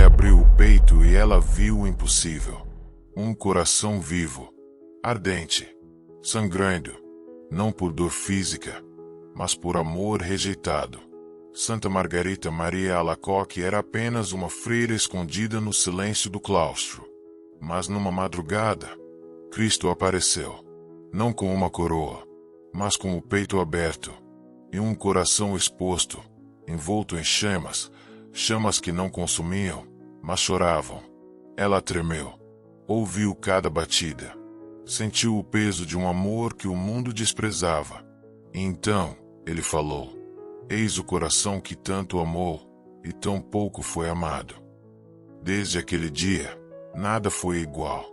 abriu o peito e ela viu o impossível. Um coração vivo, ardente, sangrando, não por dor física, mas por amor rejeitado. Santa Margarita Maria Alacoque era apenas uma freira escondida no silêncio do claustro. Mas numa madrugada, Cristo apareceu, não com uma coroa, mas com o peito aberto, e um coração exposto, envolto em chamas, chamas que não consumiam, mas choravam. Ela tremeu, ouviu cada batida, sentiu o peso de um amor que o mundo desprezava. E então, ele falou: eis o coração que tanto amou, e tão pouco foi amado. Desde aquele dia, nada foi igual.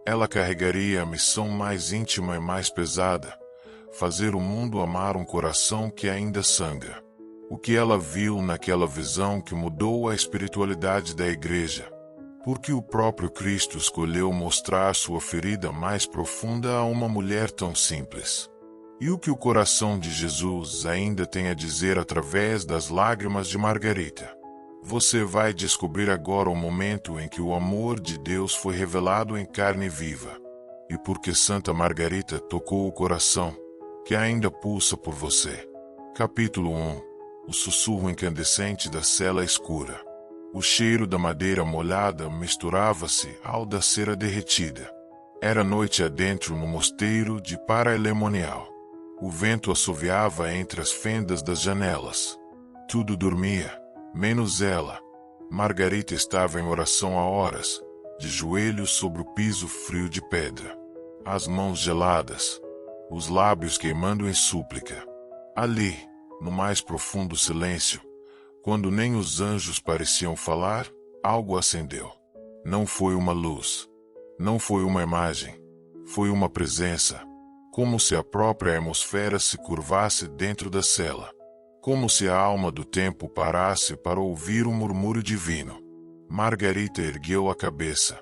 Ela carregaria a missão mais íntima e mais pesada, fazer o mundo amar um coração que ainda sangra. O que ela viu naquela visão que mudou a espiritualidade da igreja, porque o próprio Cristo escolheu mostrar sua ferida mais profunda a uma mulher tão simples. E o que o coração de Jesus ainda tem a dizer através das lágrimas de Margarita? Você vai descobrir agora o momento em que o amor de Deus foi revelado em carne viva. E porque Santa Margarita tocou o coração, que ainda pulsa por você. Capítulo 1. O sussurro incandescente da cela escura. O cheiro da madeira molhada misturava-se ao da cera derretida. Era noite adentro no mosteiro de Paraelemonial. O vento assoviava entre as fendas das janelas. Tudo dormia, menos ela. Margarita estava em oração há horas, de joelhos sobre o piso frio de pedra. As mãos geladas, os lábios queimando em súplica. Ali, no mais profundo silêncio, quando nem os anjos pareciam falar, algo acendeu. Não foi uma luz, não foi uma imagem, foi uma presença, como se a própria atmosfera se curvasse dentro da cela, como se a alma do tempo parasse para ouvir um murmúrio divino. Margarita ergueu a cabeça.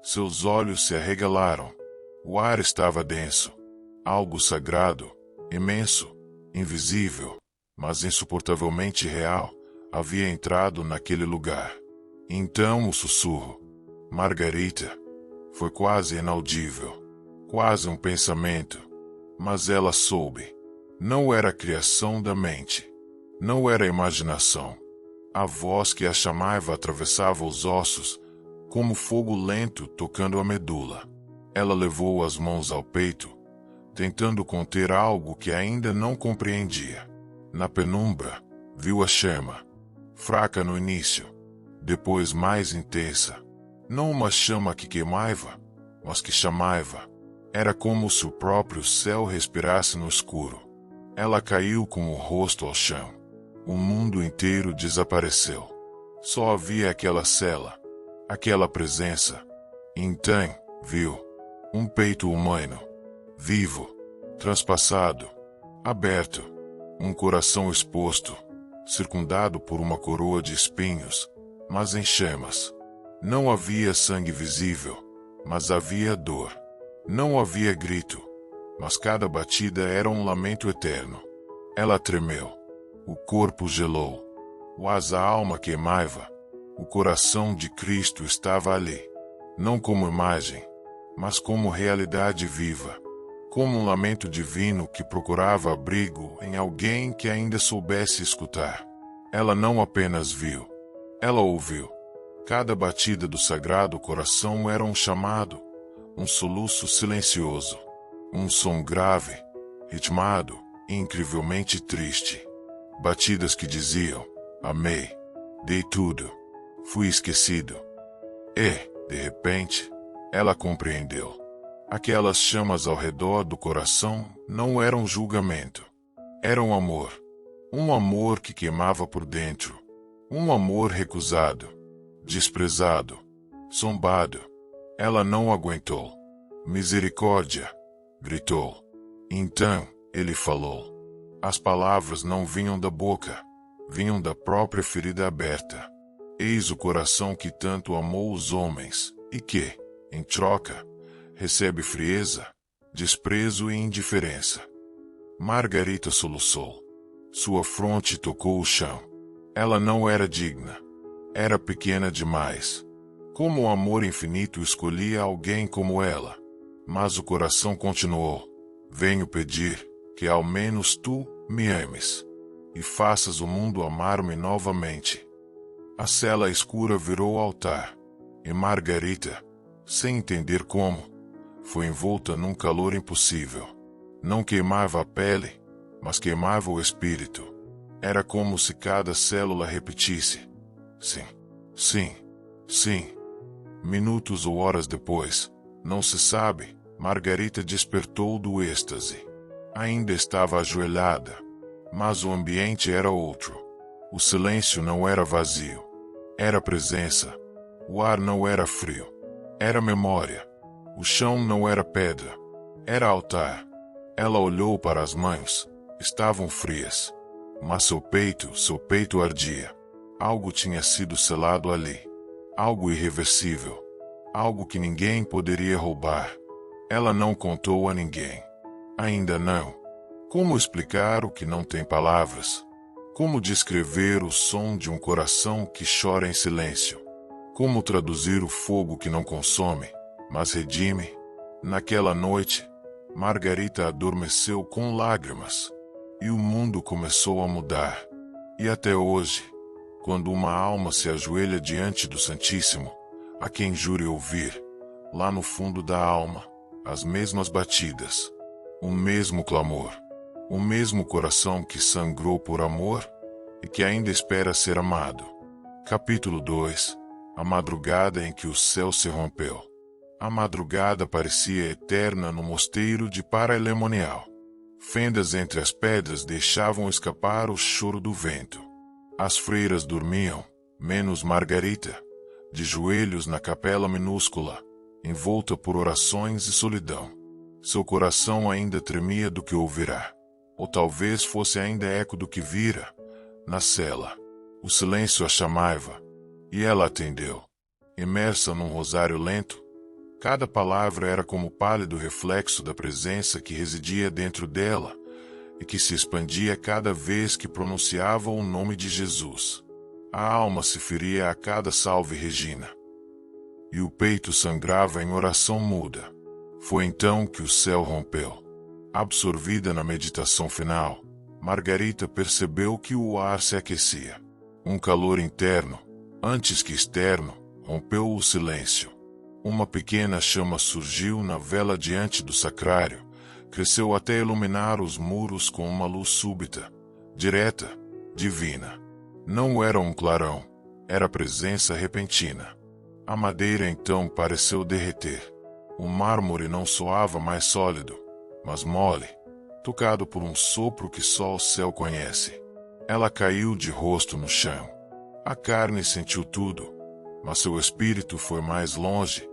Seus olhos se arregalaram. O ar estava denso. Algo sagrado, imenso, invisível, mas insuportavelmente real, havia entrado naquele lugar. Então o sussurro, Margarita, foi quase inaudível, quase um pensamento, mas ela soube. Não era criação da mente, não era imaginação. A voz que a chamava atravessava os ossos, como fogo lento tocando a medula. Ela levou as mãos ao peito, tentando conter algo que ainda não compreendia. Na penumbra, viu a chama, fraca no início, depois mais intensa. Não uma chama que queimava, mas que chamava. Era como se o próprio céu respirasse no escuro. Ela caiu com o rosto ao chão. O mundo inteiro desapareceu. Só havia aquela cela, aquela presença. Então, viu um peito humano, vivo, transpassado, aberto. Um coração exposto, circundado por uma coroa de espinhos, mas em chamas. Não havia sangue visível, mas havia dor. Não havia grito, mas cada batida era um lamento eterno. Ela tremeu. O corpo gelou. Mas a alma queimava. O coração de Cristo estava ali. Não como imagem, mas como realidade viva. Como um lamento divino que procurava abrigo em alguém que ainda soubesse escutar. Ela não apenas viu, ela ouviu. Cada batida do sagrado coração era um chamado, um soluço silencioso, um som grave, ritmado e incrivelmente triste. Batidas que diziam: amei, dei tudo, fui esquecido. E, de repente, ela compreendeu. Aquelas chamas ao redor do coração não eram julgamento. Eram amor. Um amor que queimava por dentro. Um amor recusado, desprezado, zombado. Ela não aguentou. Misericórdia! Gritou. Então, ele falou. As palavras não vinham da boca, vinham da própria ferida aberta. Eis o coração que tanto amou os homens, e que, em troca, recebe frieza, desprezo e indiferença. Margarita soluçou. Sua fronte tocou o chão. Ela não era digna. Era pequena demais. Como o amor infinito escolhia alguém como ela. Mas o coração continuou. Venho pedir que ao menos tu me ames. E faças o mundo amar-me novamente. A cela escura virou altar. E Margarita, sem entender como, foi envolta num calor impossível. Não queimava a pele, mas queimava o espírito. Era como se cada célula repetisse: sim, sim, sim. Minutos ou horas depois, não se sabe, Margarita despertou do êxtase. Ainda estava ajoelhada, mas o ambiente era outro. O silêncio não era vazio. Era presença. O ar não era frio. Era memória. O chão não era pedra. Era altar. Ela olhou para as mãos. Estavam frias. Mas seu peito ardia. Algo tinha sido selado ali. Algo irreversível. Algo que ninguém poderia roubar. Ela não contou a ninguém. Ainda não. Como explicar o que não tem palavras? Como descrever o som de um coração que chora em silêncio? Como traduzir o fogo que não consome, mas redime? Naquela noite, Margarita adormeceu com lágrimas. E o mundo começou a mudar. E até hoje, quando uma alma se ajoelha diante do Santíssimo, a quem jure ouvir, lá no fundo da alma, as mesmas batidas, o mesmo clamor, o mesmo coração que sangrou por amor e que ainda espera ser amado. Capítulo 2. A madrugada em que o céu se rompeu. A madrugada parecia eterna no mosteiro de Paralemonial. Fendas entre as pedras deixavam escapar o choro do vento. As freiras dormiam, menos Margarita, de joelhos na capela minúscula, envolta por orações e solidão. Seu coração ainda tremia do que ouvirá, ou talvez fosse ainda eco do que vira, na cela. O silêncio a chamava, e ela atendeu. Imersa num rosário lento, cada palavra era como pálido reflexo da presença que residia dentro dela, e que se expandia cada vez que pronunciava o nome de Jesus. A alma se feria a cada salve Regina. E o peito sangrava em oração muda. Foi então que o céu rompeu. Absorvida na meditação final, Margarita percebeu que o ar se aquecia. Um calor interno, antes que externo, rompeu o silêncio. Uma pequena chama surgiu na vela diante do sacrário, cresceu até iluminar os muros com uma luz súbita, direta, divina. Não era um clarão, era presença repentina. A madeira então pareceu derreter. O mármore não soava mais sólido, mas mole, tocado por um sopro que só o céu conhece. Ela caiu de rosto no chão. A carne sentiu tudo, mas seu espírito foi mais longe,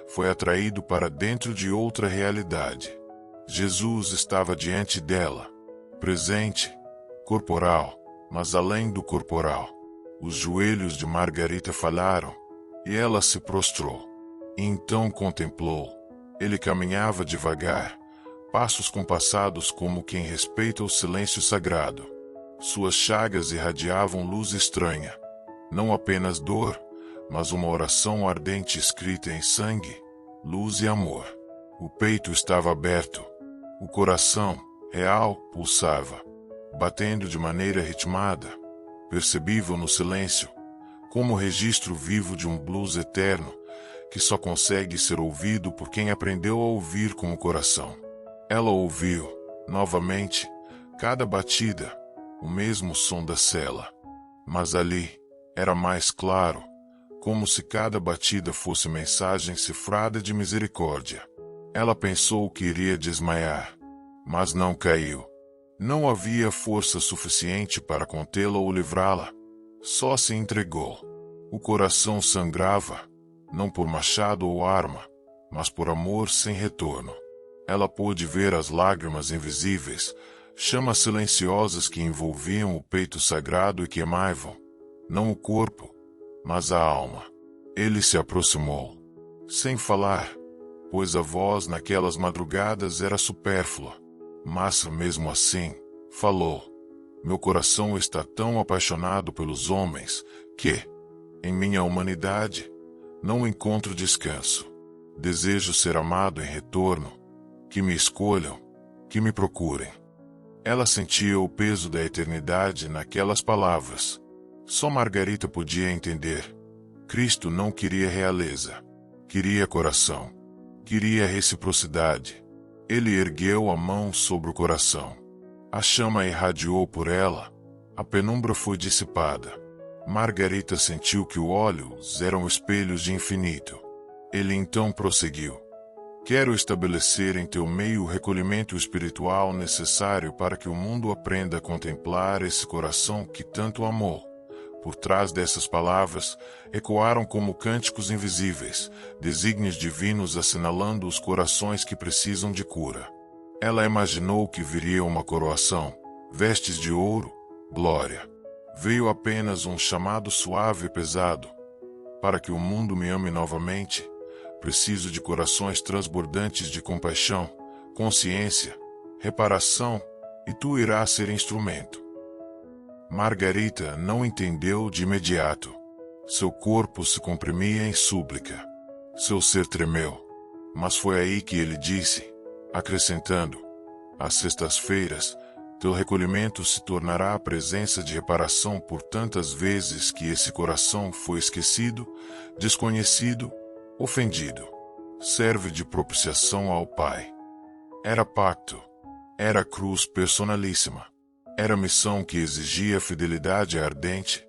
foi atraído para dentro de outra realidade. Jesus estava diante dela, presente, corporal, mas além do corporal. Os joelhos de Margarita falharam, e ela se prostrou. E então contemplou. Ele caminhava devagar, passos compassados como quem respeita o silêncio sagrado. Suas chagas irradiavam luz estranha, não apenas dor, mas uma oração ardente escrita em sangue, luz e amor. O peito estava aberto. O coração, real, pulsava, batendo de maneira ritmada, percebível no silêncio, como o registro vivo de um blues eterno, que só consegue ser ouvido por quem aprendeu a ouvir com o coração. Ela ouviu, novamente, cada batida, o mesmo som da cela. Mas ali, era mais claro, como se cada batida fosse mensagem cifrada de misericórdia. Ela pensou que iria desmaiar, mas não caiu. Não havia força suficiente para contê-la ou livrá-la. Só se entregou. O coração sangrava, não por machado ou arma, mas por amor sem retorno. Ela pôde ver as lágrimas invisíveis, chamas silenciosas que envolviam o peito sagrado e queimavam, não o corpo, mas a alma. Ele se aproximou, sem falar, pois a voz naquelas madrugadas era supérflua. Mas, mesmo assim, falou. Meu coração está tão apaixonado pelos homens, que, Em minha humanidade, não encontro descanso. Desejo ser amado em retorno, que me escolham, que me procurem. Ela sentia o peso da eternidade naquelas palavras. Só Margarita podia entender. Cristo não queria realeza. Queria coração. Queria reciprocidade. Ele ergueu a mão sobre o coração. A chama irradiou por ela. A penumbra foi dissipada. Margarita sentiu que os olhos eram espelhos de infinito. Ele então prosseguiu. Quero estabelecer em teu meio o recolhimento espiritual necessário para que o mundo aprenda a contemplar esse coração que tanto amou. Por trás dessas palavras, ecoaram como cânticos invisíveis, desígnios divinos assinalando os corações que precisam de cura. Ela imaginou que viria uma coroação, vestes de ouro, glória. Veio apenas um chamado suave e pesado. Para que o mundo me ame novamente, preciso de corações transbordantes de compaixão, consciência, reparação, e tu irás ser instrumento. Margarita não entendeu de imediato. Seu corpo se comprimia em súplica. Seu ser tremeu. Mas foi aí que ele disse, acrescentando, às sextas-feiras, teu recolhimento se tornará a presença de reparação por tantas vezes que esse coração foi esquecido, desconhecido, ofendido. Serve de propiciação ao Pai. Era pacto. Era cruz personalíssima. Era missão que exigia fidelidade ardente,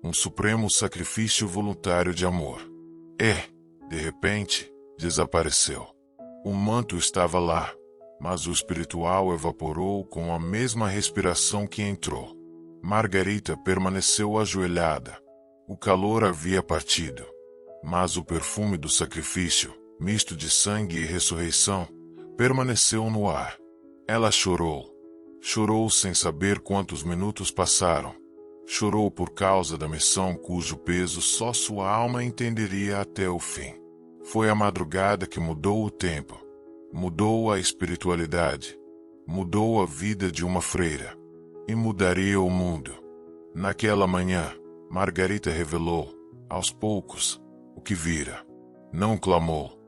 um supremo sacrifício voluntário de amor. E, de repente, desapareceu. O manto estava lá, mas o espiritual evaporou com a mesma respiração que entrou. Margarita permaneceu ajoelhada. O calor havia partido, mas o perfume do sacrifício, misto de sangue e ressurreição, permaneceu no ar. Ela chorou. Chorou sem saber quantos minutos passaram. Chorou por causa da missão cujo peso só sua alma entenderia até o fim. Foi a madrugada que mudou o tempo. Mudou a espiritualidade. Mudou a vida de uma freira. E mudaria o mundo. Naquela manhã, Margarita revelou, aos poucos, o que vira. Não clamou.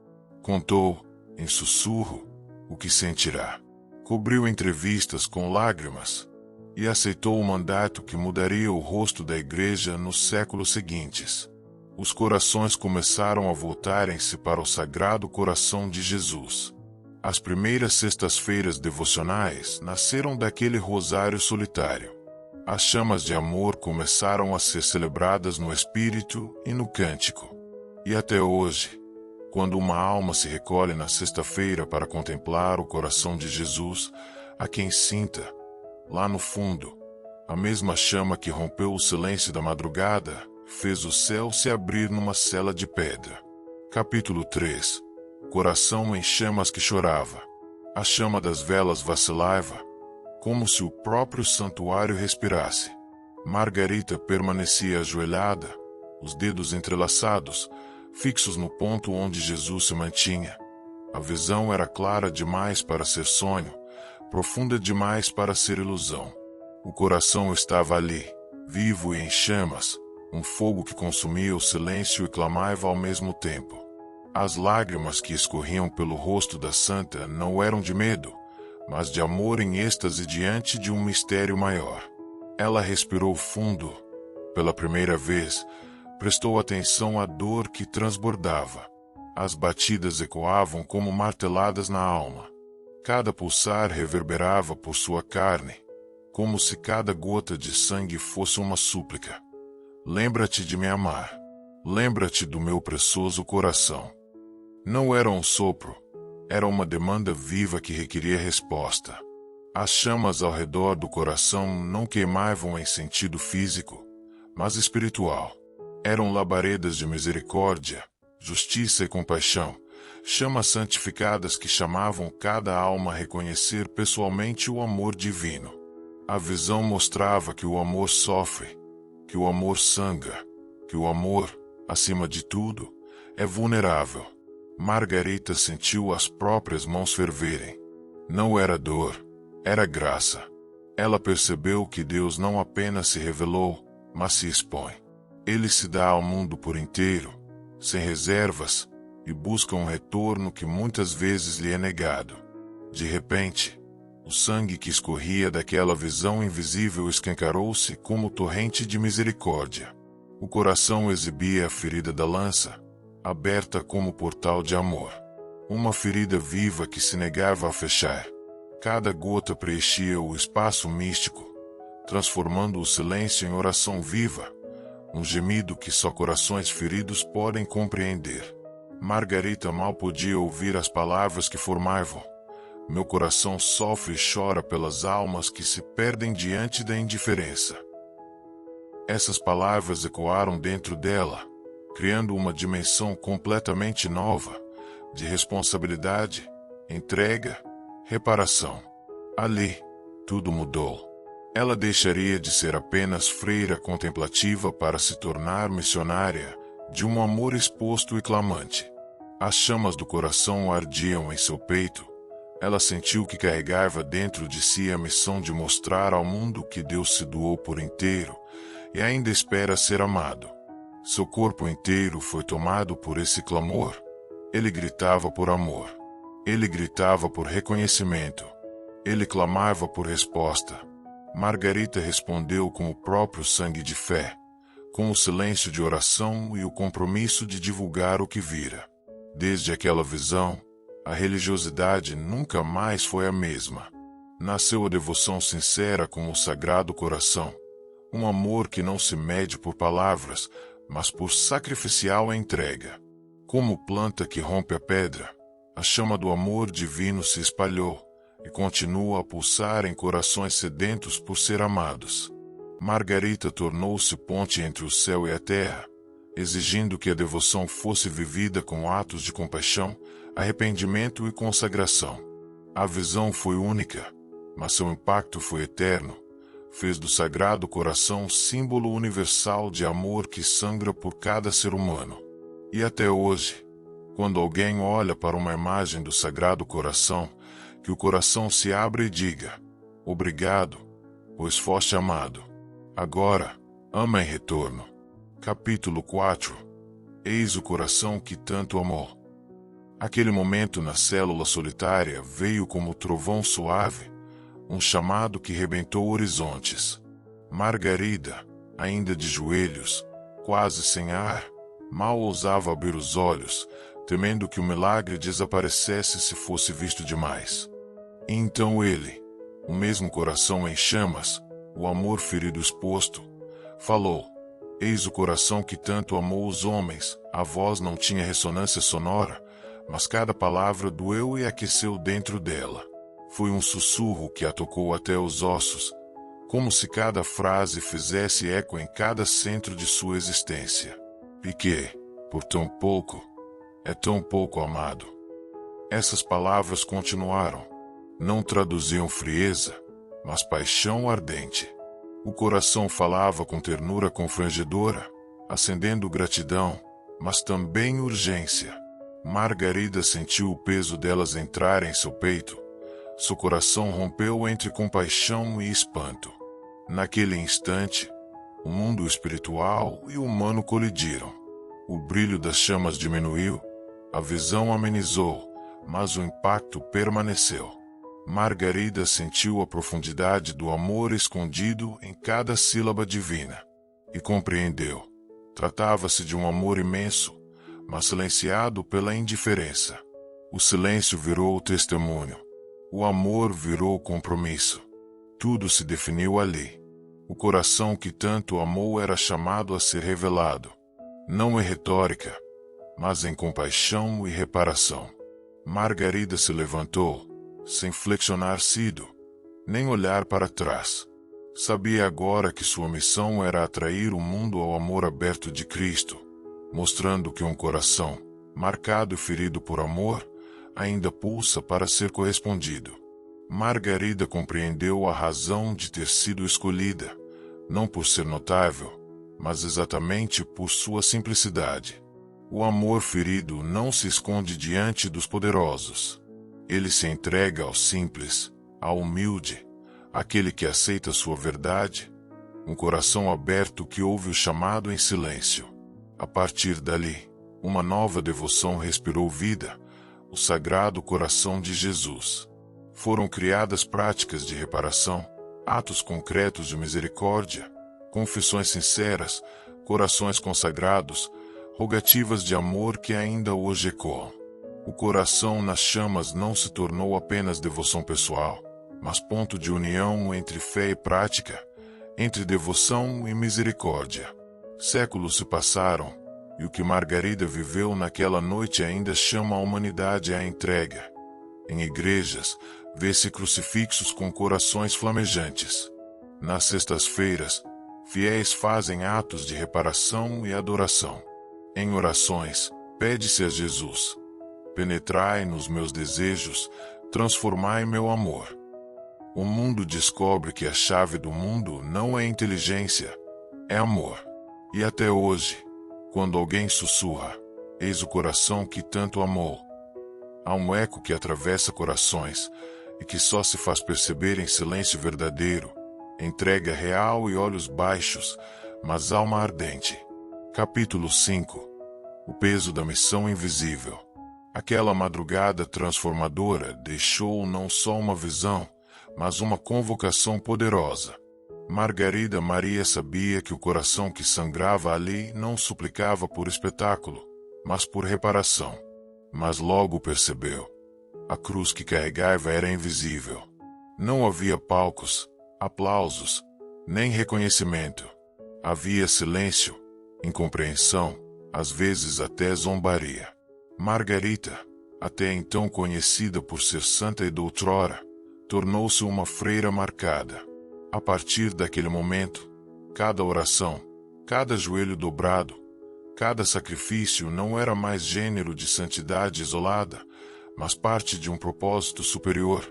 Contou, em sussurro, o que sentirá. Cobriu entrevistas com lágrimas e aceitou o mandato que mudaria o rosto da igreja nos séculos seguintes. Os corações começaram a voltarem-se para o Sagrado Coração de Jesus. As primeiras sextas-feiras devocionais nasceram daquele rosário solitário. As chamas de amor começaram a ser celebradas no espírito e no cântico. E até hoje, quando uma alma se recolhe na sexta-feira para contemplar o coração de Jesus, há quem sinta, lá no fundo, a mesma chama que rompeu o silêncio da madrugada, fez o céu se abrir numa cela de pedra. Capítulo 3. Coração em chamas que chorava. A chama das velas vacilava, como se o próprio santuário respirasse. Margarita permanecia ajoelhada, os dedos entrelaçados, fixos no ponto onde Jesus se mantinha. A visão era clara demais para ser sonho, profunda demais para ser ilusão. O coração estava ali, vivo e em chamas, um fogo que consumia o silêncio e clamava ao mesmo tempo. As lágrimas que escorriam pelo rosto da santa não eram de medo, mas de amor em êxtase diante de um mistério maior. Ela respirou fundo. Pela primeira vez, prestou atenção à dor que transbordava. As batidas ecoavam como marteladas na alma. Cada pulsar reverberava por sua carne, como se cada gota de sangue fosse uma súplica. Lembra-te de me amar. Lembra-te do meu precioso coração. Não era um sopro, era uma demanda viva que requeria resposta. As chamas ao redor do coração não queimavam em sentido físico, mas espiritual. Eram labaredas de misericórdia, justiça e compaixão, chamas santificadas que chamavam cada alma a reconhecer pessoalmente o amor divino. A visão mostrava que o amor sofre, que o amor sangra, que o amor, acima de tudo, é vulnerável. Margarita sentiu as próprias mãos ferverem. Não era dor, era graça. Ela percebeu que Deus não apenas se revelou, mas se expõe. Ele se dá ao mundo por inteiro, sem reservas, e busca um retorno que muitas vezes lhe é negado. De repente, o sangue que escorria daquela visão invisível escancarou-se como torrente de misericórdia. O coração exibia a ferida da lança, aberta como portal de amor. Uma ferida viva que se negava a fechar. Cada gota preenchia o espaço místico, transformando o silêncio em oração viva, um gemido que só corações feridos podem compreender. Margarita mal podia ouvir as palavras que formavam. Meu coração sofre e chora pelas almas que se perdem diante da indiferença. Essas palavras ecoaram dentro dela, criando uma dimensão completamente nova, de responsabilidade, entrega, reparação. Ali, tudo mudou. Ela deixaria de ser apenas freira contemplativa para se tornar missionária de um amor exposto e clamante. As chamas do coração ardiam em seu peito. Ela sentiu que carregava dentro de si a missão de mostrar ao mundo que Deus se doou por inteiro e ainda espera ser amado. Seu corpo inteiro foi tomado por esse clamor. Ele gritava por amor. Ele gritava por reconhecimento. Ele clamava por resposta. Margarita respondeu com o próprio sangue de fé, com o silêncio de oração e o compromisso de divulgar o que vira. Desde aquela visão, a religiosidade nunca mais foi a mesma. Nasceu a devoção sincera com o Sagrado Coração, um amor que não se mede por palavras, mas por sacrificial entrega. Como planta que rompe a pedra, a chama do amor divino se espalhou e continua a pulsar em corações sedentos por ser amados. Margarita tornou-se ponte entre o céu e a terra, exigindo que a devoção fosse vivida com atos de compaixão, arrependimento e consagração. A visão foi única, mas seu impacto foi eterno. Fez do Sagrado Coração símbolo universal de amor que sangra por cada ser humano. E até hoje, quando alguém olha para uma imagem do Sagrado Coração, que o coração se abre e diga: obrigado, pois foste amado. Agora, ama em retorno. Capítulo 4. Eis o coração que tanto amou. Aquele momento na célula solitária veio como trovão suave, um chamado que rebentou horizontes. Margarida, ainda de joelhos, quase sem ar, mal ousava abrir os olhos, temendo que o milagre desaparecesse se fosse visto demais. E então ele, o mesmo coração em chamas, o amor ferido exposto, falou: eis o coração que tanto amou os homens. A voz não tinha ressonância sonora, mas cada palavra doeu e aqueceu dentro dela. Foi um sussurro que a tocou até os ossos, como se cada frase fizesse eco em cada centro de sua existência. E que, por tão pouco, é tão pouco amado. Essas palavras continuaram. Não traduziam frieza, mas paixão ardente. O coração falava com ternura confrangedora, acendendo gratidão, mas também urgência. Margarida sentiu o peso delas entrar em seu peito. Seu coração rompeu entre compaixão e espanto. Naquele instante, o mundo espiritual e o humano colidiram. O brilho das chamas diminuiu, a visão amenizou, mas o impacto permaneceu. Margarida sentiu a profundidade do amor escondido em cada sílaba divina. E compreendeu. Tratava-se de um amor imenso, mas silenciado pela indiferença. O silêncio virou testemunho. O amor virou compromisso. Tudo se definiu ali. O coração que tanto amou era chamado a ser revelado. Não em retórica, mas em compaixão e reparação. Margarida se levantou, sem flexionar sido, nem olhar para trás. Sabia agora que sua missão era atrair o mundo ao amor aberto de Cristo, mostrando que um coração, marcado e ferido por amor, ainda pulsa para ser correspondido. Margarida compreendeu a razão de ter sido escolhida, não por ser notável, mas exatamente por sua simplicidade. O amor ferido não se esconde diante dos poderosos. Ele se entrega ao simples, ao humilde, àquele que aceita sua verdade, um coração aberto que ouve o chamado em silêncio. A partir dali, uma nova devoção respirou vida, o Sagrado Coração de Jesus. Foram criadas práticas de reparação, atos concretos de misericórdia, confissões sinceras, corações consagrados, rogativas de amor que ainda hoje ecoam. O coração nas chamas não se tornou apenas devoção pessoal, mas ponto de união entre fé e prática, entre devoção e misericórdia. Séculos se passaram, e o que Margarida viveu naquela noite ainda chama a humanidade à entrega. Em igrejas, vê-se crucifixos com corações flamejantes. Nas sextas-feiras, fiéis fazem atos de reparação e adoração. Em orações, pede-se a Jesus: penetrai nos meus desejos, transformai meu amor. O mundo descobre que a chave do mundo não é inteligência, é amor. E até hoje, quando alguém sussurra, eis o coração que tanto amou, há um eco que atravessa corações e que só se faz perceber em silêncio verdadeiro, entrega real e olhos baixos, mas alma ardente. Capítulo 5. O peso da missão invisível. Aquela madrugada transformadora deixou não só uma visão, mas uma convocação poderosa. Margarida Maria sabia que o coração que sangrava ali não suplicava por espetáculo, mas por reparação. Mas logo percebeu: a cruz que carregava era invisível. Não havia palcos, aplausos, nem reconhecimento. Havia silêncio, incompreensão, às vezes até zombaria. Margarita, até então conhecida por ser santa e doutrora, tornou-se uma freira marcada. A partir daquele momento, cada oração, cada joelho dobrado, cada sacrifício não era mais gênero de santidade isolada, mas parte de um propósito superior: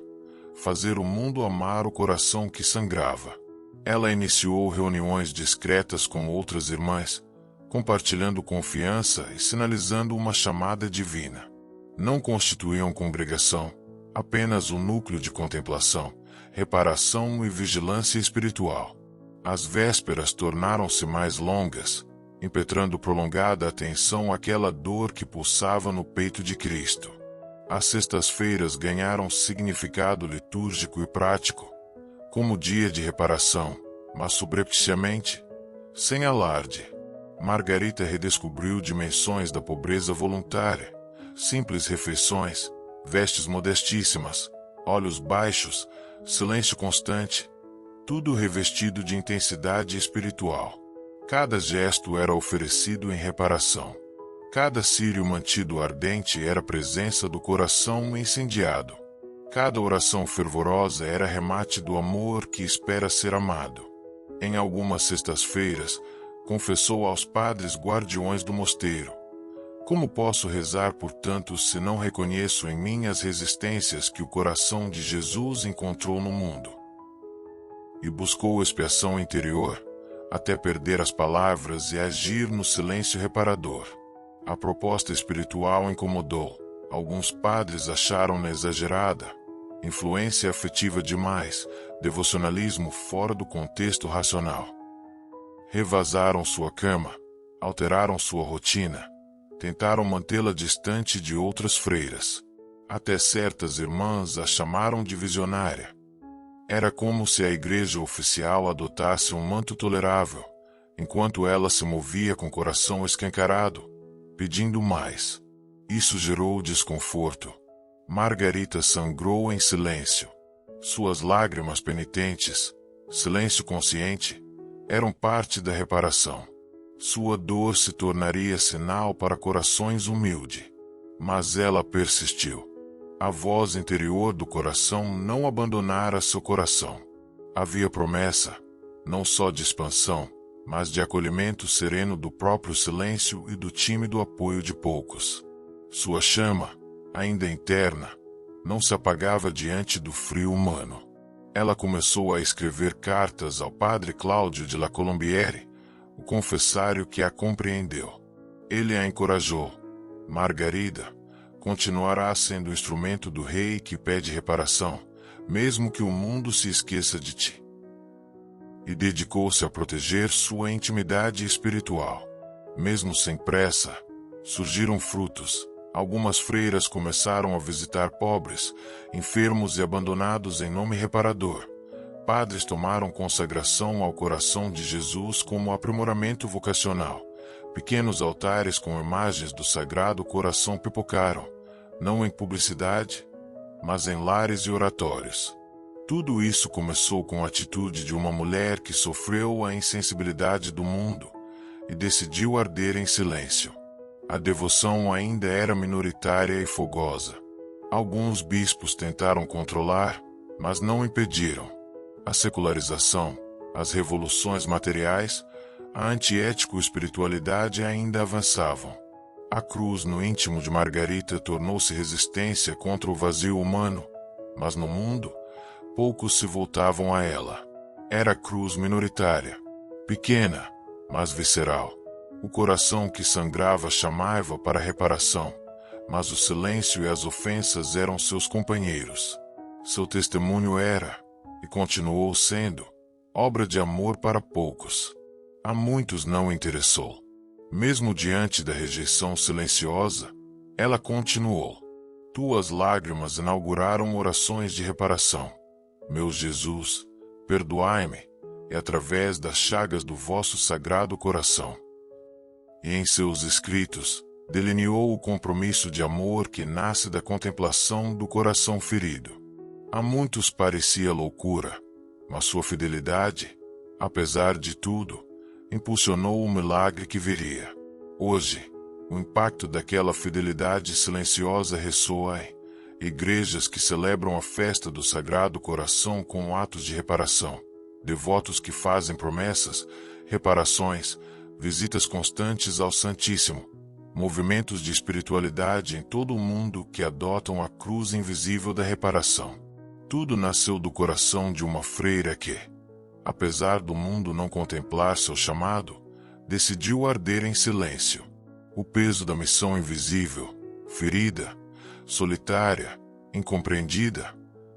fazer o mundo amar o coração que sangrava. Ela iniciou reuniões discretas com outras irmãs, compartilhando confiança e sinalizando uma chamada divina. Não constituíam congregação, apenas um núcleo de contemplação, reparação e vigilância espiritual. As vésperas tornaram-se mais longas, impetrando prolongada atenção àquela dor que pulsava no peito de Cristo. As sextas-feiras ganharam significado litúrgico e prático, como dia de reparação, mas subrepticiamente, sem alarde. Margarita redescobriu dimensões da pobreza voluntária: simples refeições, vestes modestíssimas, olhos baixos, silêncio constante, tudo revestido de intensidade espiritual. Cada gesto era oferecido em reparação. Cada círio mantido ardente era presença do coração incendiado. Cada oração fervorosa era remate do amor que espera ser amado. Em algumas sextas-feiras, confessou aos padres guardiões do mosteiro: como posso rezar por tantos se não reconheço em mim as resistências que o coração de Jesus encontrou no mundo? E buscou expiação interior, até perder as palavras e agir no silêncio reparador. A proposta espiritual incomodou. Alguns padres acharam-na exagerada, influência afetiva demais, devocionalismo fora do contexto racional. Revazaram sua cama, alteraram sua rotina, tentaram mantê-la distante de outras freiras. Até certas irmãs a chamaram de visionária. Era como se a igreja oficial adotasse um manto tolerável, enquanto ela se movia com o coração escancarado, pedindo mais. Isso gerou desconforto. Margarita sangrou em silêncio. Suas lágrimas penitentes, silêncio consciente, eram parte da reparação. Sua dor se tornaria sinal para corações humildes. Mas ela persistiu. A voz interior do coração não abandonara seu coração. Havia promessa, não só de expansão, mas de acolhimento sereno do próprio silêncio e do tímido apoio de poucos. Sua chama, ainda interna, não se apagava diante do frio humano. Ela começou a escrever cartas ao padre Cláudio de la Colombiere, o confessário que a compreendeu. Ele a encorajou: Margarida, continuará sendo o instrumento do rei que pede reparação, mesmo que o mundo se esqueça de ti. e dedicou-se a proteger sua intimidade espiritual. Mesmo sem pressa, surgiram frutos. Algumas freiras começaram a visitar pobres, enfermos e abandonados em nome reparador. Padres tomaram consagração ao coração de Jesus como aprimoramento vocacional. Pequenos altares com imagens do Sagrado Coração pipocaram, não em publicidade, mas em lares e oratórios. Tudo isso começou com a atitude de uma mulher que sofreu a insensibilidade do mundo e decidiu arder em silêncio. A devoção ainda era minoritária e fogosa. Alguns bispos tentaram controlar, mas não impediram. A secularização, as revoluções materiais, a antiético-espiritualidade ainda avançavam. A cruz no íntimo de Margarita tornou-se resistência contra o vazio humano, mas no mundo, poucos se voltavam a ela. Era a cruz minoritária, pequena, mas visceral. O coração que sangrava chamava para reparação, mas o silêncio e as ofensas eram seus companheiros. Seu testemunho era, e continuou sendo, obra de amor para poucos. A muitos não interessou. Mesmo diante da rejeição silenciosa, ela continuou. Tuas lágrimas inauguraram orações de reparação. Meu Jesus, perdoai-me, e através das chagas do vosso sagrado coração. E em seus escritos, delineou o compromisso de amor que nasce da contemplação do coração ferido. A muitos parecia loucura, mas sua fidelidade, apesar de tudo, impulsionou o milagre que viria. Hoje, o impacto daquela fidelidade silenciosa ressoa em igrejas que celebram a festa do Sagrado Coração com atos de reparação, devotos que fazem promessas, reparações, visitas constantes ao Santíssimo, movimentos de espiritualidade em todo o mundo que adotam a cruz invisível da reparação. Tudo nasceu do coração de uma freira que, apesar do mundo não contemplar seu chamado, decidiu arder em silêncio. O peso da missão invisível, ferida, solitária, incompreendida,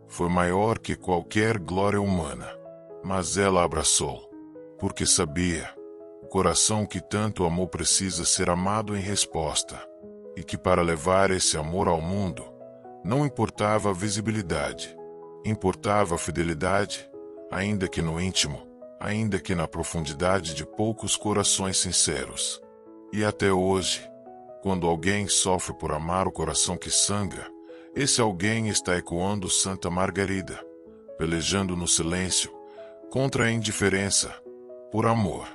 foi maior que qualquer glória humana. Mas ela abraçou, porque sabia, o coração que tanto amou precisa ser amado em resposta, e que para levar esse amor ao mundo, não importava a visibilidade, importava a fidelidade, ainda que no íntimo, ainda que na profundidade de poucos corações sinceros. E até hoje, quando alguém sofre por amar o coração que sangra, esse alguém está ecoando Santa Margarida, pelejando no silêncio, contra a indiferença, por amor.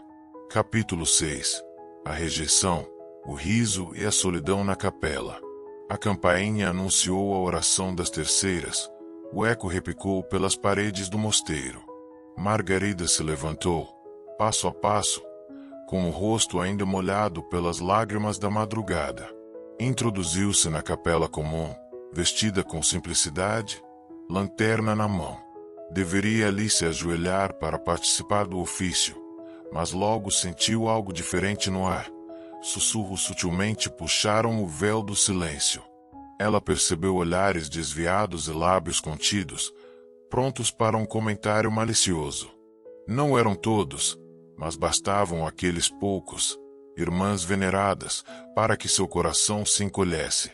Capítulo 6. A rejeição, o riso e a solidão na capela. A campainha anunciou a oração das terceiras, o eco repicou pelas paredes do mosteiro. Margarida se levantou, passo a passo, com o rosto ainda molhado pelas lágrimas da madrugada. Introduziu-se na capela comum, vestida com simplicidade, lanterna na mão. Deveria ali se ajoelhar para participar do ofício, mas logo sentiu algo diferente no ar. Sussurros sutilmente puxaram o véu do silêncio. Ela percebeu olhares desviados e lábios contidos, prontos para um comentário malicioso. Não eram todos, mas bastavam aqueles poucos, irmãs veneradas, para que seu coração se encolhesse.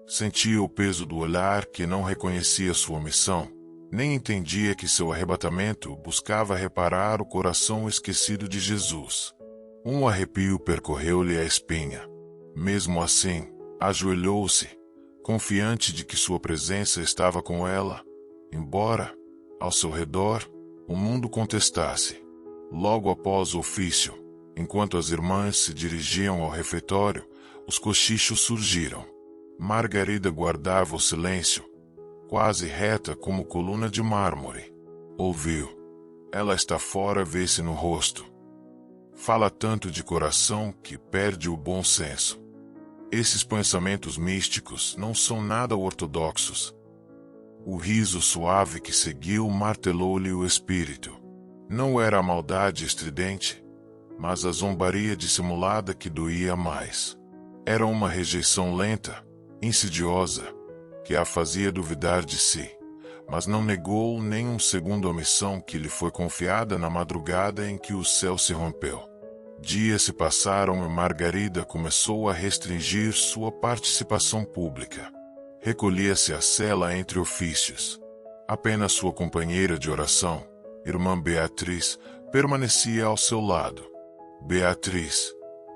Sentia o peso do olhar que não reconhecia sua missão, nem entendia que seu arrebatamento buscava reparar o coração esquecido de Jesus. Um arrepio percorreu-lhe a espinha. Mesmo assim, ajoelhou-se, confiante de que sua presença estava com ela, embora, ao seu redor, o mundo contestasse. Logo após o ofício, enquanto as irmãs se dirigiam ao refeitório, os cochichos surgiram. Margarida guardava o silêncio, quase reta como coluna de mármore. Ouviu. Ela está fora, vê-se no rosto. Fala tanto de coração que perde o bom senso. Esses pensamentos místicos não são nada ortodoxos. O riso suave que seguiu martelou-lhe o espírito. Não era a maldade estridente, mas a zombaria dissimulada que doía mais. Era uma rejeição lenta, insidiosa, que a fazia duvidar de si. mas não negou nem um segundo a missão que lhe foi confiada na madrugada em que o céu se rompeu. Dias se passaram e Margarida começou a restringir sua participação pública. Recolhia-se à cela entre ofícios. Apenas sua companheira de oração, irmã Beatriz, permanecia ao seu lado. Beatriz,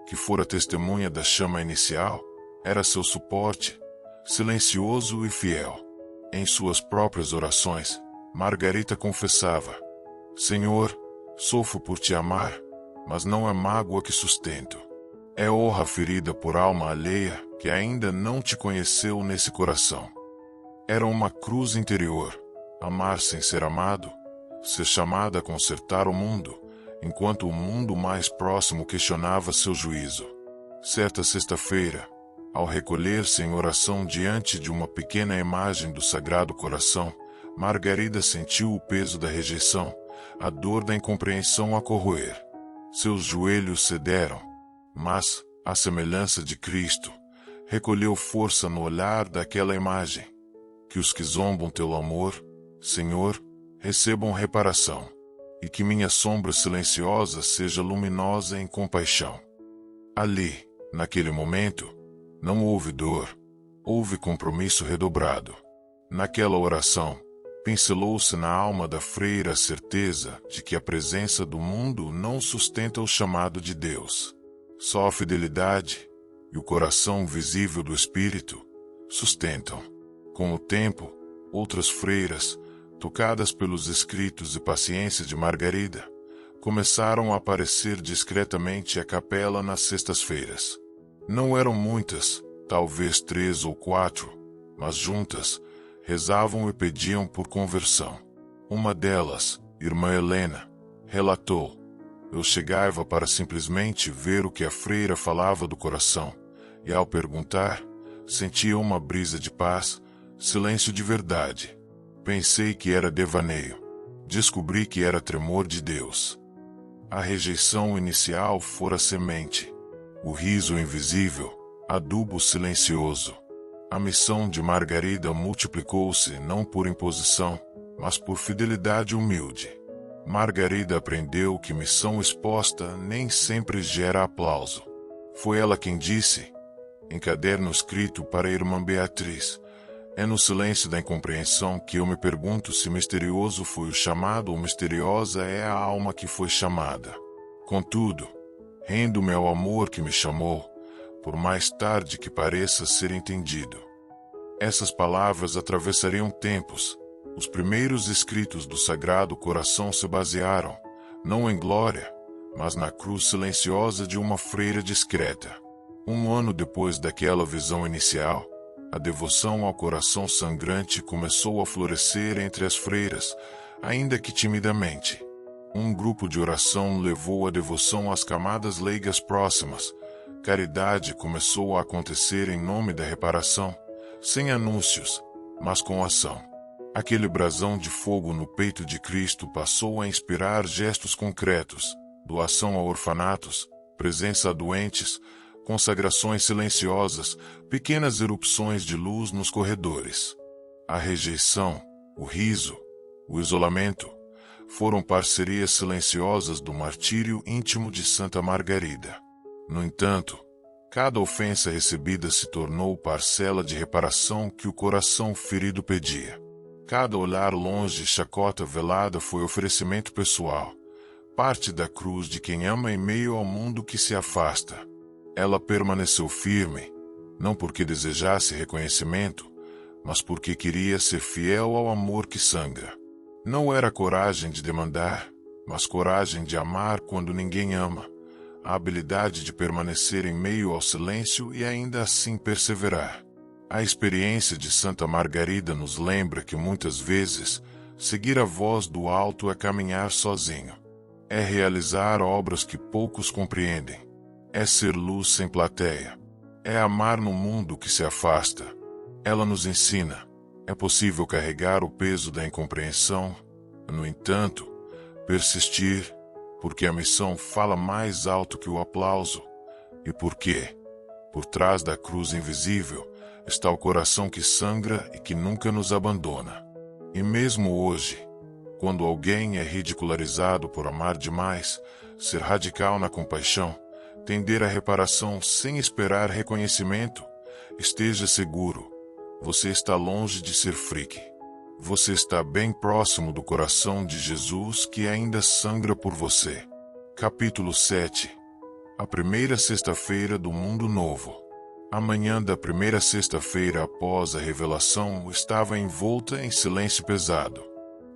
que fora testemunha da chama inicial, era seu suporte, silencioso e fiel. Em suas próprias orações, Margarita confessava: Senhor, sofro por te amar, mas não é mágoa que sustento. É honra ferida por alma alheia que ainda não te conheceu nesse coração. Era uma cruz interior, amar sem ser amado, ser chamada a consertar o mundo, enquanto o mundo mais próximo questionava seu juízo. Certa sexta-feira, ao recolher-se em oração diante de uma pequena imagem do Sagrado Coração, Margarida sentiu o peso da rejeição, a dor da incompreensão a corroer. Seus joelhos cederam, mas, à semelhança de Cristo, recolheu força no olhar daquela imagem. Que os que zombam teu amor, Senhor, recebam reparação, e que minha sombra silenciosa seja luminosa em compaixão. Ali, naquele momento, não houve dor, houve compromisso redobrado. Naquela oração, pincelou-se na alma da freira a certeza de que a presença do mundo não sustenta o chamado de Deus. Só a fidelidade e o coração visível do Espírito sustentam. Com o tempo, outras freiras, tocadas pelos escritos e paciência de Margarida, começaram a aparecer discretamente à capela nas sextas-feiras. Não eram muitas, talvez 3 ou 4, mas juntas, rezavam e pediam por conversão. Uma delas, irmã Helena, relatou: Eu chegava para simplesmente ver o que a freira falava do coração, e ao perguntar, sentia uma brisa de paz, silêncio de verdade. Pensei que era devaneio. Descobri que era tremor de Deus. A rejeição inicial fora semente. O riso invisível, adubo silencioso. A missão de Margarida multiplicou-se não por imposição, mas por fidelidade humilde. Margarida aprendeu que missão exposta nem sempre gera aplauso. Foi ela quem disse, em caderno escrito para a irmã Beatriz: É no silêncio da incompreensão que eu me pergunto se misterioso foi o chamado ou misteriosa é a alma que foi chamada. Contudo, rendo-me ao amor que me chamou, por mais tarde que pareça ser entendido. Essas palavras atravessariam tempos. Os primeiros escritos do Sagrado Coração se basearam, não em glória, mas na cruz silenciosa de uma freira discreta. 1 ano depois daquela visão inicial, a devoção ao coração sangrante começou a florescer entre as freiras, ainda que timidamente. Um grupo de oração levou a devoção às camadas leigas próximas. Caridade começou a acontecer em nome da reparação, sem anúncios, mas com ação. Aquele brasão de fogo no peito de Cristo passou a inspirar gestos concretos, doação a orfanatos, presença a doentes, consagrações silenciosas, pequenas erupções de luz nos corredores. A rejeição, o riso, o isolamento, foram parcerias silenciosas do martírio íntimo de Santa Margarida. No entanto, cada ofensa recebida se tornou parcela de reparação que o coração ferido pedia. Cada olhar longe e chacota velada foi oferecimento pessoal, parte da cruz de quem ama em meio ao mundo que se afasta. Ela permaneceu firme, não porque desejasse reconhecimento, mas porque queria ser fiel ao amor que sangra. Não era coragem de demandar, mas coragem de amar quando ninguém ama, a habilidade de permanecer em meio ao silêncio e ainda assim perseverar. A experiência de Santa Margarida nos lembra que muitas vezes, seguir a voz do alto é caminhar sozinho. É realizar obras que poucos compreendem. É ser luz sem plateia. É amar no mundo que se afasta. Ela nos ensina. É possível carregar o peso da incompreensão, no entanto, persistir, porque a missão fala mais alto que o aplauso, e porque, por trás da cruz invisível, está o coração que sangra e que nunca nos abandona. E mesmo hoje, quando alguém é ridicularizado por amar demais, ser radical na compaixão, tender à reparação sem esperar reconhecimento, esteja seguro, você está longe de ser freak. Você está bem próximo do coração de Jesus que ainda sangra por você. Capítulo 7. A primeira sexta-feira do mundo novo. A manhã da primeira sexta-feira após a revelação estava envolta em silêncio pesado.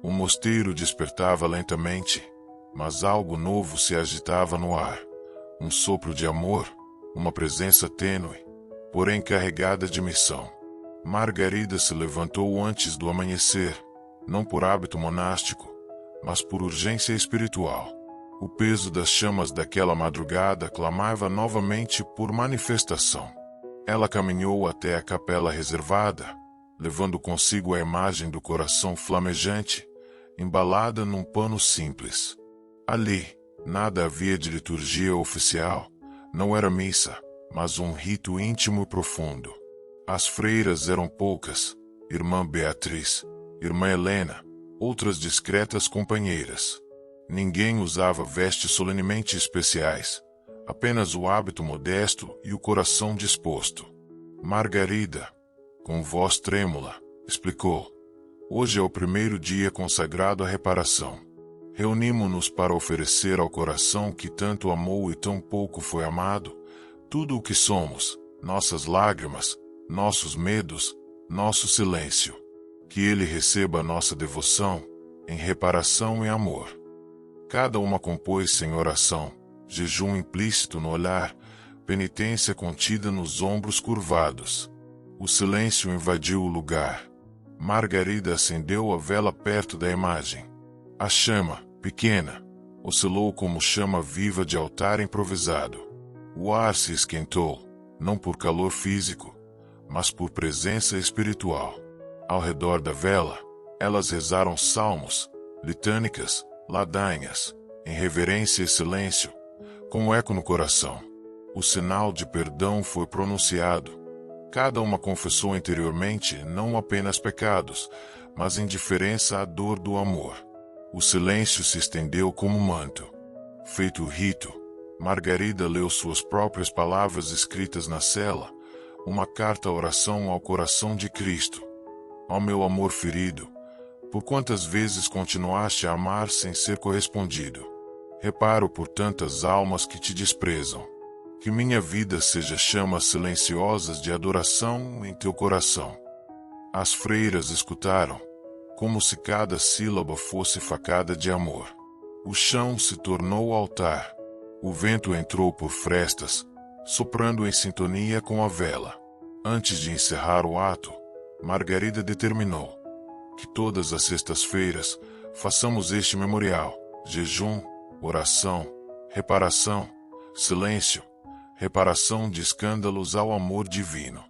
O mosteiro despertava lentamente, mas algo novo se agitava no ar. Um sopro de amor, uma presença tênue, porém carregada de missão. Margarida se levantou antes do amanhecer, não por hábito monástico, mas por urgência espiritual. O peso das chamas daquela madrugada clamava novamente por manifestação. Ela caminhou até a capela reservada, levando consigo a imagem do coração flamejante, embalada num pano simples. Ali, nada havia de liturgia oficial, não era missa, mas um rito íntimo e profundo. As freiras eram poucas, irmã Beatriz, irmã Helena, outras discretas companheiras. Ninguém usava vestes solenemente especiais, apenas o hábito modesto e o coração disposto. Margarida, com voz trêmula, explicou: hoje é o primeiro dia consagrado à reparação. Reunimo-nos para oferecer ao coração que tanto amou e tão pouco foi amado, tudo o que somos, nossas lágrimas, nossos medos, nosso silêncio. Que ele receba nossa devoção, em reparação e amor. Cada uma compôs-se em oração, jejum implícito no olhar, penitência contida nos ombros curvados. O silêncio invadiu o lugar. Margarida acendeu a vela perto da imagem. A chama, pequena, oscilou como chama viva de altar improvisado. O ar se esquentou, não por calor físico, mas por presença espiritual. Ao redor da vela, elas rezaram salmos, litânicas, ladainhas, em reverência e silêncio, com eco no coração. O sinal de perdão foi pronunciado. Cada uma confessou interiormente não apenas pecados, mas indiferença à dor do amor. O silêncio se estendeu como manto. Feito o rito, Margarida leu suas próprias palavras escritas na cela, uma carta-oração ao coração de Cristo. Ó meu amor ferido, por quantas vezes continuaste a amar sem ser correspondido? Reparo por tantas almas que te desprezam. Que minha vida seja chamas silenciosas de adoração em teu coração. As freiras escutaram, como se cada sílaba fosse facada de amor. O chão se tornou altar. O vento entrou por frestas, soprando em sintonia com a vela. Antes de encerrar o ato, Margarida determinou que todas as sextas-feiras façamos este memorial: jejum, oração, reparação, silêncio, reparação de escândalos ao amor divino.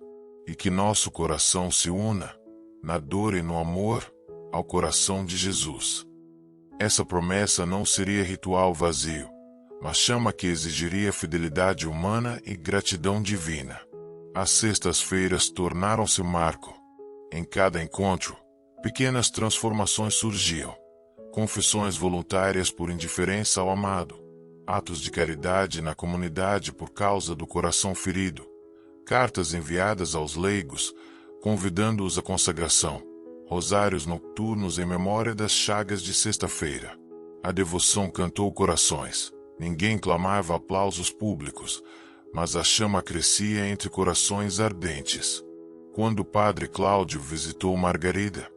E que nosso coração se una, na dor e no amor, ao coração de Jesus. Essa promessa não seria ritual vazio, mas chama que exigiria fidelidade humana e gratidão divina. As sextas-feiras tornaram-se marco. Em cada encontro, pequenas transformações surgiam. Confissões voluntárias por indiferença ao amado, atos de caridade na comunidade por causa do coração ferido, cartas enviadas aos leigos, convidando-os à consagração, rosários nocturnos em memória das chagas de sexta-feira. A devoção cantou corações. Ninguém clamava aplausos públicos, mas a chama crescia entre corações ardentes. Quando o padre Cláudio visitou Margarida,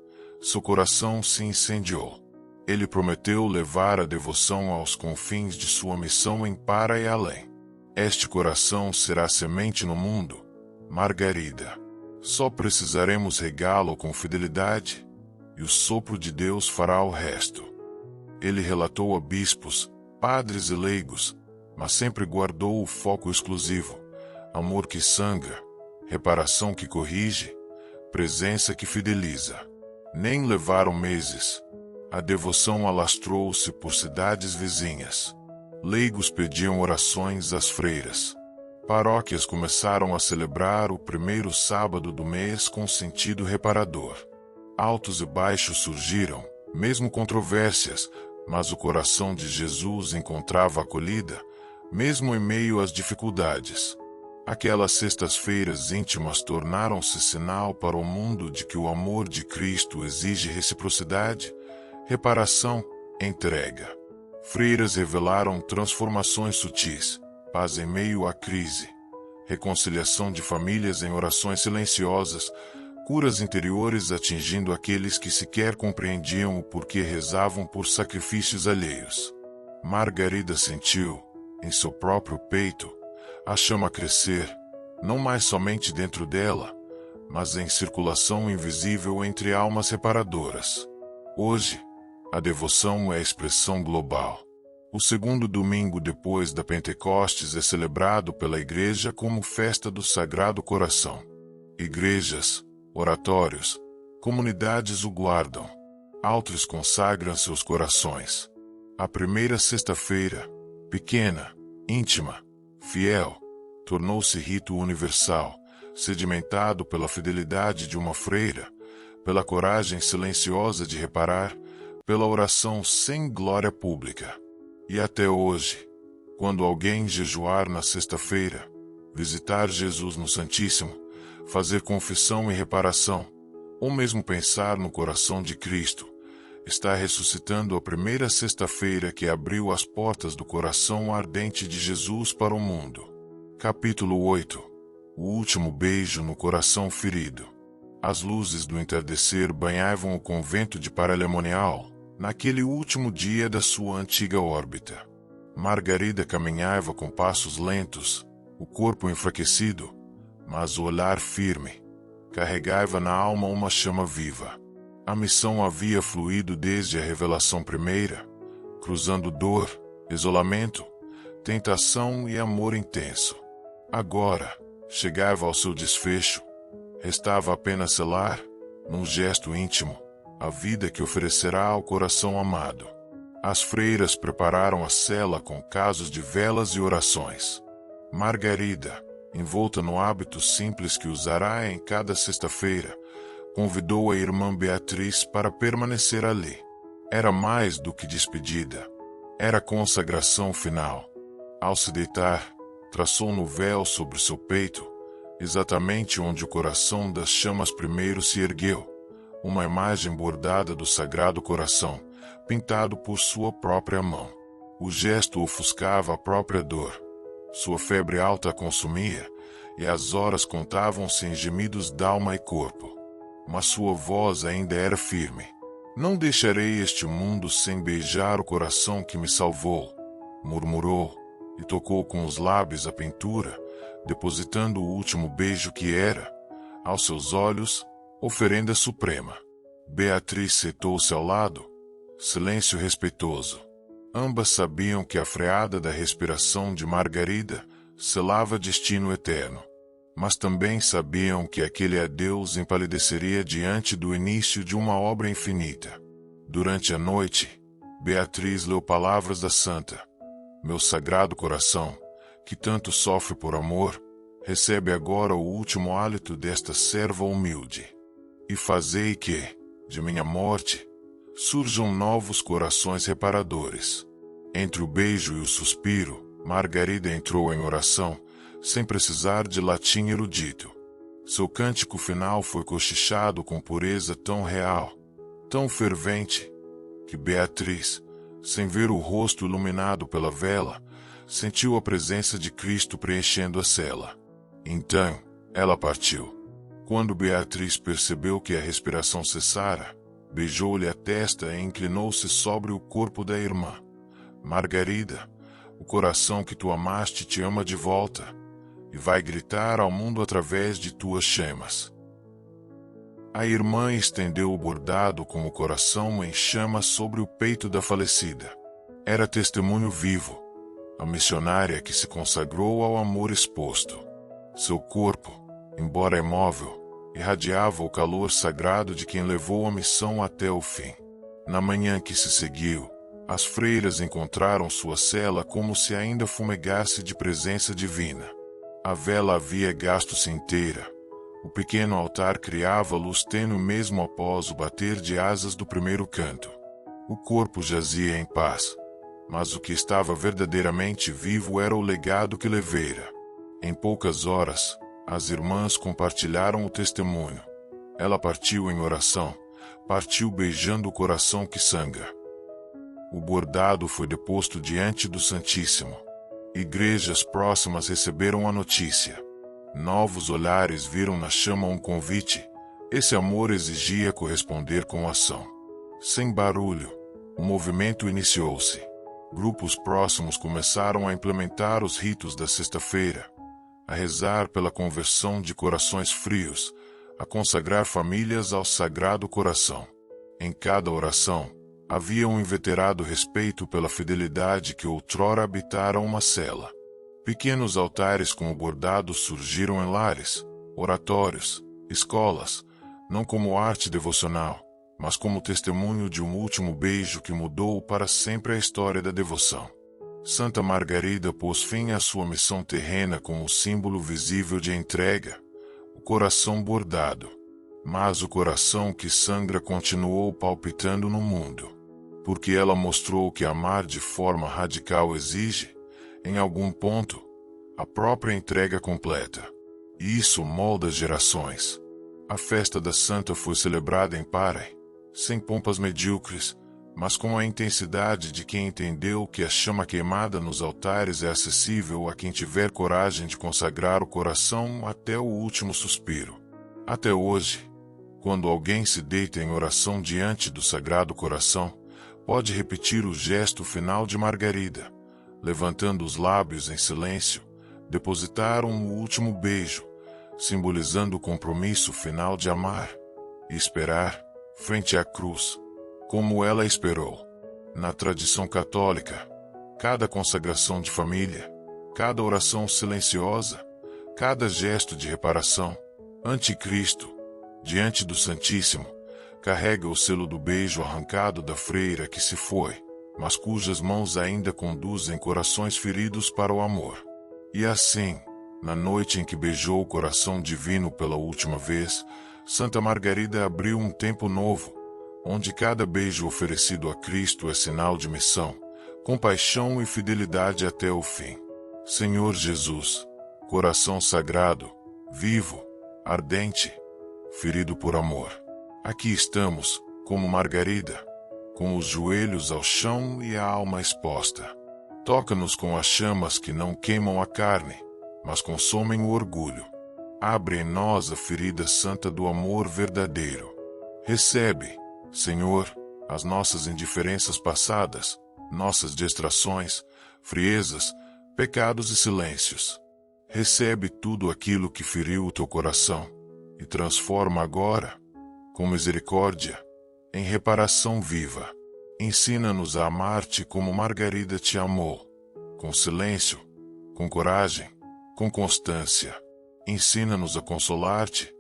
seu coração se incendiou. Ele prometeu levar a devoção aos confins de sua missão em para e além. Este coração será semente no mundo, Margarida. Só precisaremos regá-lo com fidelidade, e o sopro de Deus fará o resto. Ele relatou a bispos, padres e leigos, mas sempre guardou o foco exclusivo: amor que sangra, reparação que corrige, presença que fideliza. Nem levaram meses. A devoção alastrou-se por cidades vizinhas. Leigos pediam orações às freiras. Paróquias começaram a celebrar o primeiro sábado do mês com sentido reparador. Altos e baixos surgiram, mesmo controvérsias, mas o coração de Jesus encontrava acolhida, mesmo em meio às dificuldades. Aquelas sextas-feiras íntimas tornaram-se sinal para o mundo de que o amor de Cristo exige reciprocidade, reparação, entrega. Freiras revelaram transformações sutis, paz em meio à crise, reconciliação de famílias em orações silenciosas, curas interiores atingindo aqueles que sequer compreendiam o porquê rezavam por sacrifícios alheios. Margarida sentiu, em seu próprio peito, a chama crescer, não mais somente dentro dela, mas em circulação invisível entre almas reparadoras. Hoje, a devoção é a expressão global. O segundo domingo depois da Pentecostes é celebrado pela Igreja como festa do Sagrado Coração. Igrejas, oratórios, comunidades o guardam. Outros consagram seus corações. A primeira sexta-feira, pequena, íntima, fiel, tornou-se rito universal, sedimentado pela fidelidade de uma freira, pela coragem silenciosa de reparar, pela oração sem glória pública. E até hoje, quando alguém jejuar na sexta-feira, visitar Jesus no Santíssimo, fazer confissão e reparação, ou mesmo pensar no coração de Cristo, está ressuscitando a primeira sexta-feira que abriu as portas do coração ardente de Jesus para o mundo. Capítulo 8. O último beijo no coração ferido. As luzes do entardecer banhavam o convento de Paralemonial, naquele último dia da sua antiga órbita. Margarida caminhava com passos lentos, o corpo enfraquecido, mas o olhar firme. Carregava na alma uma chama viva. A missão havia fluído desde a revelação primeira, cruzando dor, isolamento, tentação e amor intenso. Agora, chegava ao seu desfecho. Restava apenas selar, num gesto íntimo, a vida que oferecerá ao coração amado. As freiras prepararam a cela com casos de velas e orações. Margarida, envolta no hábito simples que usará em cada sexta-feira, convidou a irmã Beatriz para permanecer ali. Era mais do que despedida. Era consagração final. Ao se deitar, traçou no véu sobre seu peito, exatamente onde o coração das chamas primeiro se ergueu, uma imagem bordada do Sagrado Coração, pintado por sua própria mão. O gesto ofuscava a própria dor. Sua febre alta a consumia, e as horas contavam-se em gemidos d'alma e corpo. Mas sua voz ainda era firme. Não deixarei este mundo sem beijar o coração que me salvou, murmurou, e tocou com os lábios a pintura, depositando o último beijo que era, aos seus olhos, oferenda suprema. Beatriz sentou-se ao lado, silêncio respeitoso. Ambas sabiam que a freada da respiração de Margarida selava destino eterno, mas também sabiam que aquele adeus empalideceria diante do início de uma obra infinita. Durante a noite, Beatriz leu palavras da santa. Meu sagrado coração, que tanto sofre por amor, recebe agora o último hálito desta serva humilde. E fazei que, de minha morte, surjam novos corações reparadores. Entre o beijo e o suspiro, Margarida entrou em oração, sem precisar de latim erudito. Seu cântico final foi cochichado com pureza tão real, tão fervente, que Beatriz, sem ver o rosto iluminado pela vela, sentiu a presença de Cristo preenchendo a cela. Então, ela partiu. Quando Beatriz percebeu que a respiração cessara, beijou-lhe a testa e inclinou-se sobre o corpo da irmã. Margarida, o coração que tu amaste te ama de volta, e vai gritar ao mundo através de tuas chamas. A irmã estendeu o bordado com o coração em chamas sobre o peito da falecida. Era testemunho vivo, a missionária que se consagrou ao amor exposto. Seu corpo, embora imóvel, irradiava o calor sagrado de quem levou a missão até o fim. Na manhã que se seguiu, as freiras encontraram sua cela como se ainda fumegasse de presença divina. A vela havia gasto-se inteira, O pequeno altar criava luz tênue mesmo após o bater de asas do primeiro canto. O corpo jazia em paz, mas o que estava verdadeiramente vivo era o legado que levara. Em poucas horas, as irmãs compartilharam o testemunho. Ela partiu em oração, partiu beijando o coração que sangra. O bordado foi deposto diante do Santíssimo. Igrejas próximas receberam a notícia. Novos olhares viram na chama um convite. Esse amor exigia corresponder com ação. Sem barulho, o movimento iniciou-se. Grupos próximos começaram a implementar os ritos da sexta-feira, a rezar pela conversão de corações frios, a consagrar famílias ao Sagrado Coração. Em cada oração, havia um inveterado respeito pela fidelidade que outrora habitara uma cela. Pequenos altares como bordados surgiram em lares, oratórios, escolas, não como arte devocional, mas como testemunho de um último beijo que mudou para sempre a história da devoção. Santa Margarida pôs fim à sua missão terrena com o símbolo visível de entrega, o coração bordado. Mas o coração que sangra continuou palpitando no mundo, porque ela mostrou que amar de forma radical exige, em algum ponto, a própria entrega completa. E isso molda gerações. A festa da Santa foi celebrada em Pare, sem pompas medíocres, mas com a intensidade de quem entendeu que a chama queimada nos altares é acessível a quem tiver coragem de consagrar o coração até o último suspiro. Até hoje, quando alguém se deita em oração diante do Sagrado Coração, pode repetir o gesto final de Margarida, levantando os lábios em silêncio, depositaram o último beijo, simbolizando o compromisso final de amar e esperar, frente à cruz, como ela esperou. Na tradição católica, cada consagração de família, cada oração silenciosa, cada gesto de reparação, ante Cristo, diante do Santíssimo, carrega o selo do beijo arrancado da freira que se foi, mas cujas mãos ainda conduzem corações feridos para o amor. E assim, na noite em que beijou o coração divino pela última vez, Santa Margarida abriu um tempo novo, onde cada beijo oferecido a Cristo é sinal de missão, compaixão e fidelidade até o fim. Senhor Jesus, coração sagrado, vivo, ardente, ferido por amor. Aqui estamos, como Margarida, com os joelhos ao chão e a alma exposta. Toca-nos com as chamas que não queimam a carne, mas consomem o orgulho. Abre em nós a ferida santa do amor verdadeiro. Recebe, Senhor, as nossas indiferenças passadas, nossas distrações, friezas, pecados e silêncios. Recebe tudo aquilo que feriu o teu coração e transforma agora, com misericórdia, em reparação viva. Ensina-nos a amar-te como Margarida te amou, com silêncio, com coragem, com constância. Ensina-nos a consolar-te,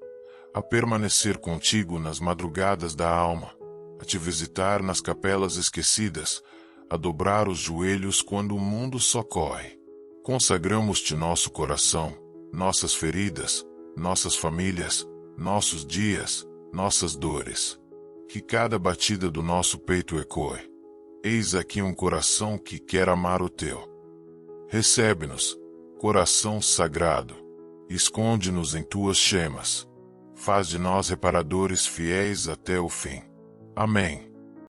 a permanecer contigo nas madrugadas da alma, a te visitar nas capelas esquecidas, a dobrar os joelhos quando o mundo socorre. Consagramos-te nosso coração, nossas feridas, nossas famílias, nossos dias, nossas dores. Que cada batida do nosso peito ecoe. Eis aqui um coração que quer amar o teu. Recebe-nos, coração sagrado. Esconde-nos em tuas chamas. Faz de nós reparadores fiéis até o fim. Amém.